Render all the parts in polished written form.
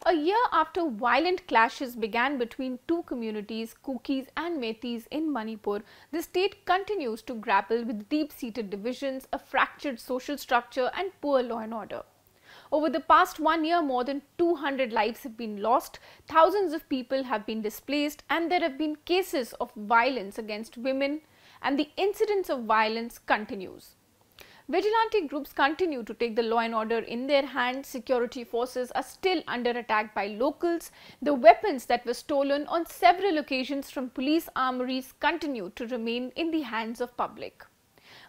A year after violent clashes began between two communities, Kukis and Meiteis in Manipur, the state continues to grapple with deep-seated divisions, a fractured social structure and poor law and order. Over the past 1 year, more than 200 lives have been lost, thousands of people have been displaced, and there have been cases of violence against women, and the incidence of violence continues. Vigilante groups continue to take the law and order in their hands. Security forces are still under attack by locals. The weapons that were stolen on several occasions from police armouries continue to remain in the hands of public.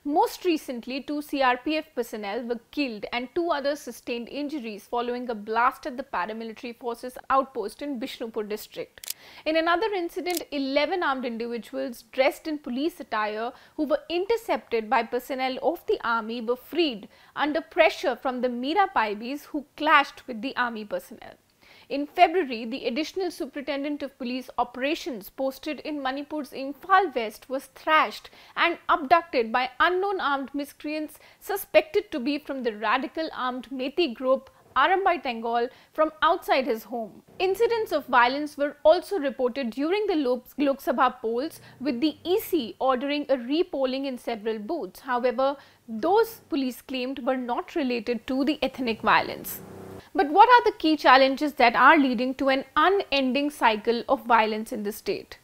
Most recently, 2 CRPF personnel were killed and 2 others sustained injuries following a blast at the paramilitary forces outpost in Bishnupur district. In another incident, 11 armed individuals dressed in police attire who were intercepted by personnel of the army were freed under pressure from the Mira Paibis who clashed with the army personnel. In February, the additional superintendent of police operations posted in Manipur's Imphal West was thrashed and abducted by unknown armed miscreants suspected to be from the radical armed Meitei group Ananya Bhardwaj from outside his home. Incidents of violence were also reported during the Lok Sabha polls, with the EC ordering a re-polling in several booths. However, those police claimed were not related to the ethnic violence. But what are the key challenges that are leading to an unending cycle of violence in the state?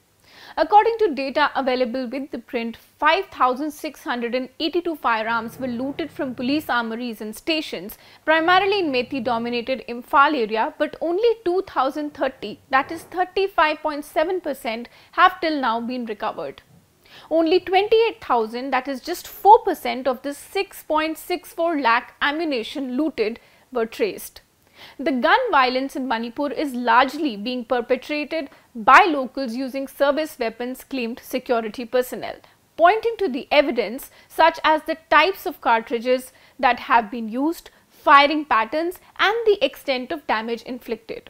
According to data available with ThePrint, 5,682 firearms were looted from police armouries and stations, primarily in Meitei-dominated Imphal area, but only 2,030, that is 35.7%, have till now been recovered. Only 28,000, that is just 4% of the 6.64 lakh ammunition looted, were traced. The gun violence in Manipur is largely being perpetrated by locals using service weapons, claimed security personnel, pointing to the evidence such as the types of cartridges that have been used, firing patterns and the extent of damage inflicted.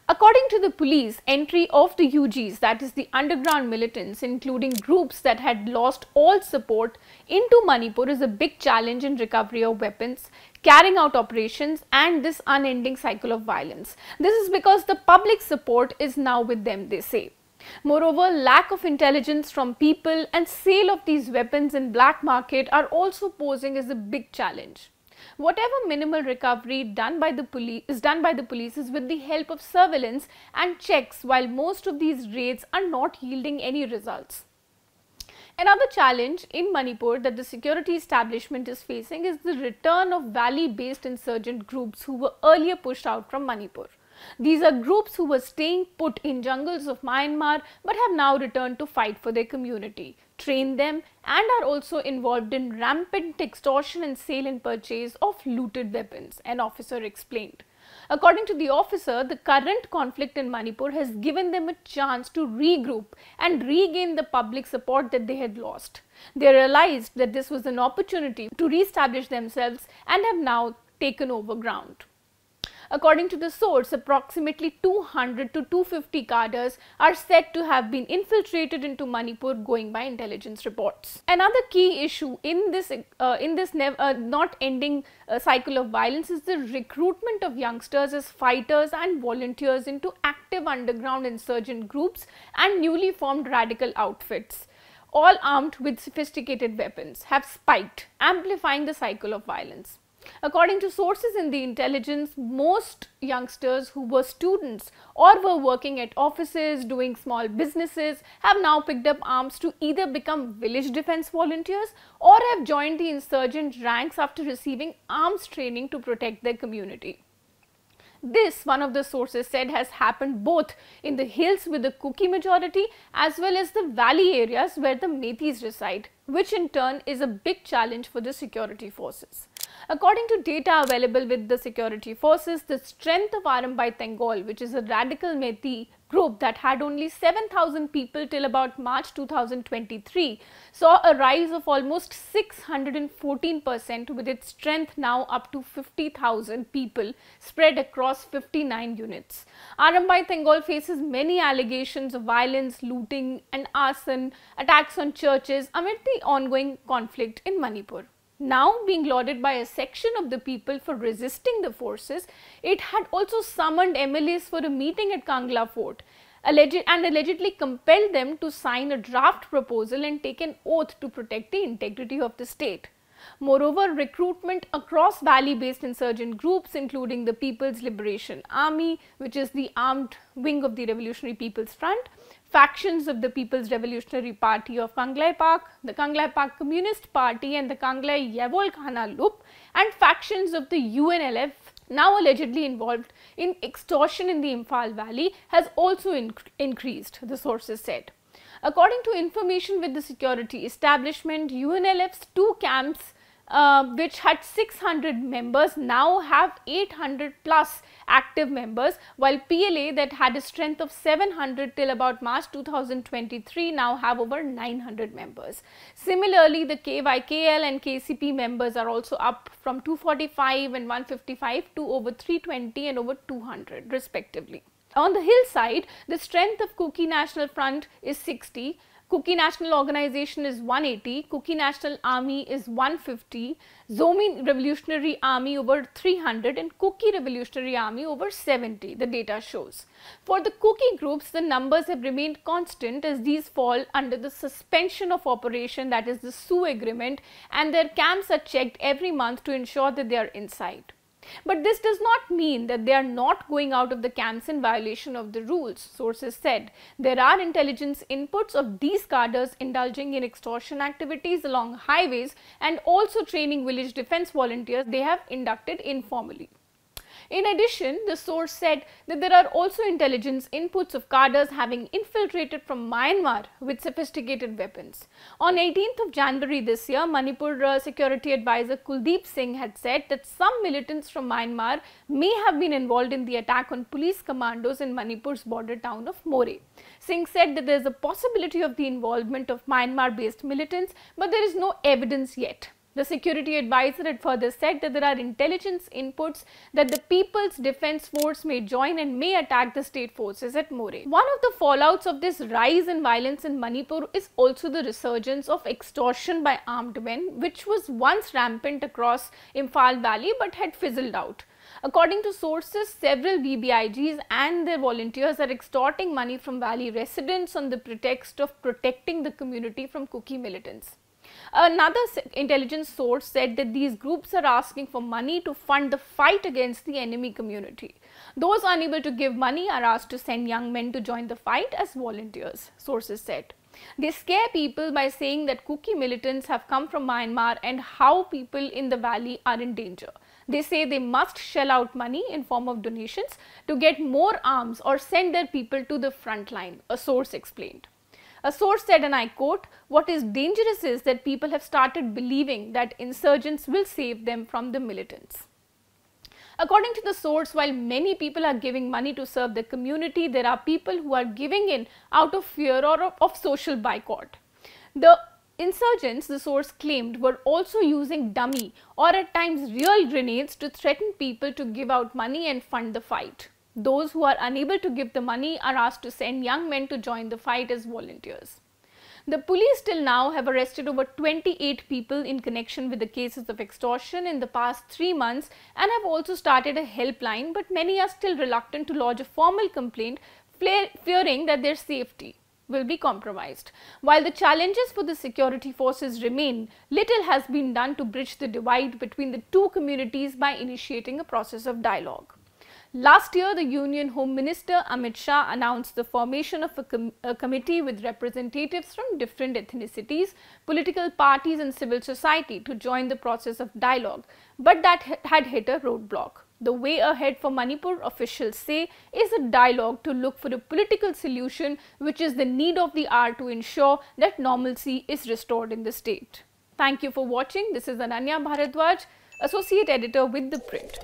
According to the police, entry of the UGs, that is the underground militants, including groups that had lost all support into Manipur, is a big challenge in recovery of weapons, carrying out operations and this unending cycle of violence. This is because the public support is now with them, they say. Moreover, lack of intelligence from people and sale of these weapons in black market are also posing as a big challenge. Whatever minimal recovery done by the police is with the help of surveillance and checks, while most of these raids are not yielding any results. Another challenge in Manipur that the security establishment is facing is the return of valley-based insurgent groups who were earlier pushed out from Manipur. These are groups who were staying put in jungles of Myanmar but have now returned to fight for their community, train them, and are also involved in rampant extortion and sale and purchase of looted weapons, an officer explained. According to the officer, the current conflict in Manipur has given them a chance to regroup and regain the public support that they had lost. They realized that this was an opportunity to reestablish themselves and have now taken over ground. According to the source, approximately 200 to 250 cadres are said to have been infiltrated into Manipur, going by intelligence reports. Another key issue in this not ending cycle of violence is the recruitment of youngsters as fighters and volunteers into active underground insurgent groups and newly formed radical outfits, all armed with sophisticated weapons, have spiked, amplifying the cycle of violence. According to sources in the intelligence, most youngsters who were students or were working at offices, doing small businesses, have now picked up arms to either become village defense volunteers or have joined the insurgent ranks after receiving arms training to protect their community. This, one of the sources said, has happened both in the hills with the Kuki majority as well as the valley areas where the Meiteis reside, which in turn is a big challenge for the security forces. According to data available with the security forces, the strength of Ananya Bhardwaj, which is a radical Meitei group that had only 7,000 people till about March 2023, saw a rise of almost 614%, with its strength now up to 50,000 people spread across 59 units. Ananya Bhardwaj faces many allegations of violence, looting and arson, attacks on churches amid the ongoing conflict in Manipur. Now being lauded by a section of the people for resisting the forces, it had also summoned MLAs for a meeting at Kangla Fort and allegedly compelled them to sign a draft proposal and take an oath to protect the integrity of the state. Moreover, recruitment across valley-based insurgent groups, including the People's Liberation Army, which is the armed wing of the Revolutionary People's Front, factions of the People's Revolutionary Party of Kanglai Park, the Kanglai Park Communist Party and the Kanglai Yevol Khana Lup, and factions of the UNLF, now allegedly involved in extortion in the Imphal Valley, has also increased, the sources said. According to information with the security establishment, UNLF's 2 camps which had 600 members now have 800 plus active members, while PLA that had a strength of 700 till about March 2023 now have over 900 members. Similarly, the KYKL and KCP members are also up from 245 and 155 to over 320 and over 200 respectively. On the hillside, the strength of Kuki National Front is 60, Kuki National Organization is 180, Kuki National Army is 150, Zomi Revolutionary Army over 300 and Kuki Revolutionary Army over 70, the data shows. For the Kuki groups, the numbers have remained constant as these fall under the suspension of operation, that is the SU agreement, and their camps are checked every month to ensure that they are inside. But this does not mean that they are not going out of the camps in violation of the rules, sources said. There are intelligence inputs of these cadres indulging in extortion activities along highways and also training village defense volunteers they have inducted informally. In addition, the source said that there are also intelligence inputs of cadres having infiltrated from Myanmar with sophisticated weapons. On 18th of January this year, Manipur Security Advisor Kuldeep Singh had said that some militants from Myanmar may have been involved in the attack on police commandos in Manipur's border town of Moreh. Singh said that there is a possibility of the involvement of Myanmar-based militants, but there is no evidence yet. The security advisor had further said that there are intelligence inputs that the People's Defence Force may join and may attack the state forces at Moreh. One of the fallouts of this rise in violence in Manipur is also the resurgence of extortion by armed men, which was once rampant across Imphal Valley but had fizzled out. According to sources, several BBIGs and their volunteers are extorting money from valley residents on the pretext of protecting the community from Kuki militants. Another intelligence source said that these groups are asking for money to fund the fight against the enemy community. Those unable to give money are asked to send young men to join the fight as volunteers, sources said. They scare people by saying that Kuki militants have come from Myanmar and how people in the valley are in danger. They say they must shell out money in form of donations to get more arms or send their people to the front line, a source explained. A source said, and I quote, "What is dangerous is that people have started believing that insurgents will save them from the militants." According to the source, while many people are giving money to serve the community, there are people who are giving in out of fear or of social boycott. The insurgents, the source claimed, were also using dummy or at times real grenades to threaten people to give out money and fund the fight. Those who are unable to give the money are asked to send young men to join the fight as volunteers. The police till now have arrested over 28 people in connection with the cases of extortion in the past 3 months and have also started a helpline, but many are still reluctant to lodge a formal complaint, fearing that their safety will be compromised. While the challenges for the security forces remain, little has been done to bridge the divide between the two communities by initiating a process of dialogue. Last year, the Union Home Minister Amit Shah announced the formation of a committee with representatives from different ethnicities, political parties and civil society to join the process of dialogue, but that had hit a roadblock. The way ahead for Manipur, officials say, is a dialogue to look for a political solution, which is the need of the hour to ensure that normalcy is restored in the state. Thank you for watching. This is Ananya Bhardwaj, Associate Editor with ThePrint.